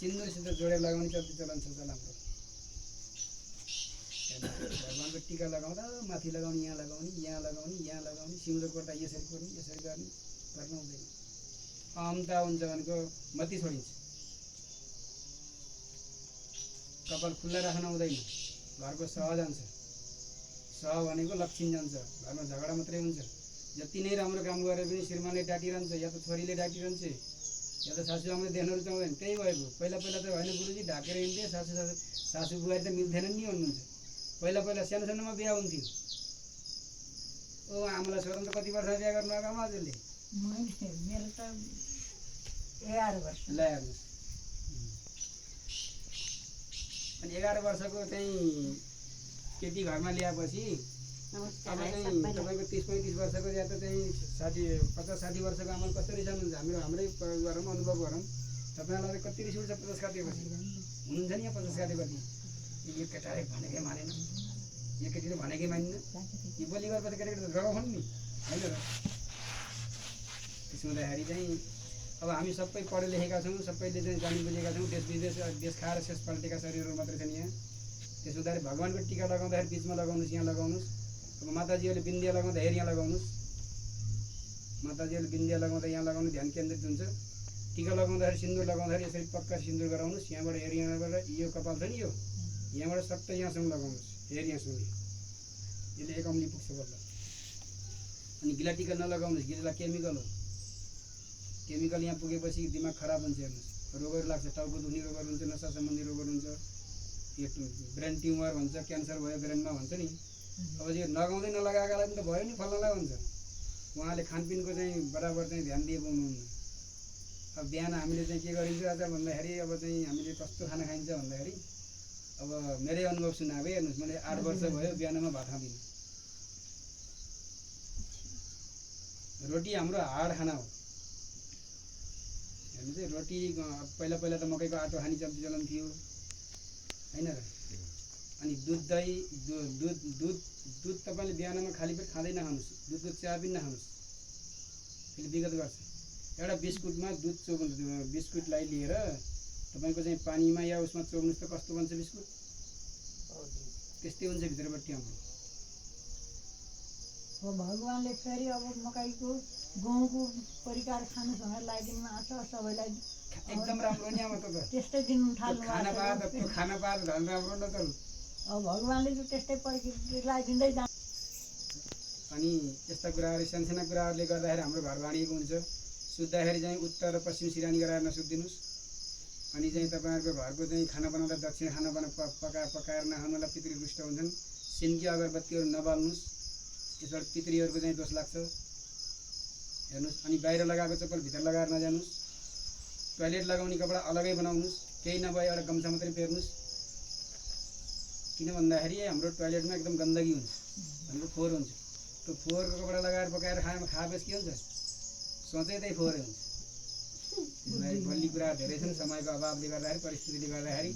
सिन्दुरसित जोडेर लगाउने चल्ती चलन छ हाम्रो। भगवानको टिका लगाउँदा माथि लगाउने, यहाँ लगाउने, यहाँ लगाउने, यहाँ लगाउने, सिउँदो कोर्दा यसरी कोर्ने, यसरी गर्ने, गर्न हुँदैन। अहमता हुन्छ भनेको मती छोडिन्छ। कपाल खुल्ला राख्न हुँदैन, घरको सह जान्छ। सह भनेको लक्षण जान्छ, घरमा झगडा मात्रै हुन्छ। जति नै राम्रो काम गरे पनि श्रीमानले डाँटिरहन्छ, या त छोरीले डाँटिरहन्छ, या त सासूआमाले देख्न रुचाउँदैन। त्यही भएको पहिला पहिला त होइन गुरुजी, ढाकेर हिँड्थे, सासू बुहारी त मिल्थेनन् नि भन्नुहुन्छ। पहिला पहिला सानो सानोमा बिहा हुन्थ्यो। ओ आमालाई सोध्नु त कति वर्षमा बिहा गर्नु भएको आमा हजुरले? मेरो त 11 वर्ष। ल हेर्नुहोस्, अनि 11 वर्षको चाहिँ केटी घरमा ल्याएपछि अब चाहिँ तपाईँको 30-35 वर्षको या त चाहिँ 50-60 वर्षको आमाले कस्तो रिसाउनुहुन्छ? हाम्रै गरौँ, अनुभव गरौँ। तपाईँलाई कति रिस उठ्छ 50 काटेपछि? हुनुहुन्छ नि यहाँ 50 काटेपछि, यो केटाले भनेकै मानेन, यो केटीले भनेकै मानिन्न, यो बोली गरेपछि केटाकेटी रगाउनु नि, होइन र? त्यसो हुँदाखेरि चाहिँ अब हामी सबै पढे लेखेका छौँ, सबैले चाहिँ जानी बुझेका छौँ। देश विदेश देश खाएर शेष पल्टेका शरीरहरू मात्रै छन् यहाँ। त्यसो हुँदाखेरि भगवानको टिका लगाउँदाखेरि बिचमा लगाउनुहोस्, यहाँ लगाउनुहोस्। अब माताजीहरूले बिन्दिया लगाउँदाखेरि यहाँ लगाउनुहोस्, माताजीहरूले बिन्दिया लगाउँदा यहाँ लगाउनु, ध्यान केन्द्रित हुन्छ। टिका लगाउँदाखेरि सिन्दुर लगाउँदाखेरि यसरी पक्का सिन्दुर गराउनुहोस्। यहाँबाट हेर, यहाँबाट यो कपाल छ नि, यहाँबाट सट्टै यहाँसम्म लगाउनुहोस्, हेर यहाँसम्म, यसले एक औँली पुग्छ बल्ल। अनि गिला टिका नलगाउनुहोस्, गिला केमिकल हो। केमिकल यहाँ पुगेपछि दिमाग खराब हुन्छ। हेर्नुहोस्, रोगहरू लाग्छ, टाउको दुख्ने रोगहरू हुन्छ, नसा सम्बन्धी रोगहरू हुन्छ, यो ब्रेन ट्युमर भन्छ, क्यान्सर भयो ब्रेनमा भन्छ नि। अब यो लगाउँदै नलगाएकालाई पनि त भयो नि, फल्नलाई भन्छ। उहाँले खानपिनको चाहिँ बराबर चाहिँ ध्यान दिएको हुनुहुन्न। अब बिहान हामीले चाहिँ के गरिन्छ आज भन्दाखेरि, अब चाहिँ हामीले कस्तो खाना खाइन्छ भन्दाखेरि, अब मेरै अनुभव सुनाएको है। हेर्नुहोस्, मैले 8 वर्ष भयो बिहानमा भात खाँदिनँ। रोटी हाम्रो हार्ड खाना हो। हेर्नु चाहिँ रोटी पहिला पहिला त मकैको आटो खाने चल्ती चलन थियो, होइन र? अनि दुध दही दुध तपाईँले बिहानमा खाली पेट खाँदै नखानुहोस्, दुधको चिया पनि नखानुहोस्, त्यसले विगत गर्छ। एउटा बिस्कुटमा दुध बिस्कुटलाई लिएर तपाईँको चाहिँ पानीमा या उसमा चोब्नुहोस् त कस्तो बन्छ बिस्कुट? त्यस्तै हुन्छ भित्रपट्टि हाम्रो। भगवानले फेरि अब मकैको गहुँको परिकार खानु भनेर लगाइदिनु भएको छ सबैलाई। एकदम राम्रो नि आमा, त त्यस्तै दिनु थाल्नु खाना पाएर झन् राम्रो न त। अब भगवानले चाहिँ त्यस्तै परिकार लगाइदिँदै जान्छ। अनि यस्ता कुराहरू सानसाना कुराहरूले गर्दाखेरि हाम्रो घर भाँडिएको हुन्छ। सुत्दाखेरि चाहिँ उत्तर र पश्चिम सिरानी गराएर नसुत्दिनुहोस्। अनि चाहिँ तपाईँहरूको घरको चाहिँ खाना बनाउँदा दक्षिण खाना पकाएर नखानुलाई पितृ रुष्ट हुन्छन्। सिन्की अगरबत्तीहरू नबाल्नुहोस्, त्यसबाट पितृहरूको चाहिँ दोष लाग्छ। हेर्नुहोस्, अनि बाहिर लगाएको चप्पल भित्र लगाएर नजानुहोस्। टोयलेट लगाउने कपडा अलगै बनाउनुहोस्, केही नभए एउटा गम्छा मात्रै पेर्नुहोस्। किन भन्दाखेरि हाम्रो टोयलेटमा एकदम गन्दगी हुन्छ, हाम्रो फोहोर हुन्छ। त्यो फोहोरको कपडा लगाएर पकाएर खाएपछि के हुन्छ? सोचै त्यही फोहोरै हुन्छ। बल्ली कुरा धेरै छन्, समयको अभावले गर्दाखेरि, परिस्थितिले गर्दाखेरि।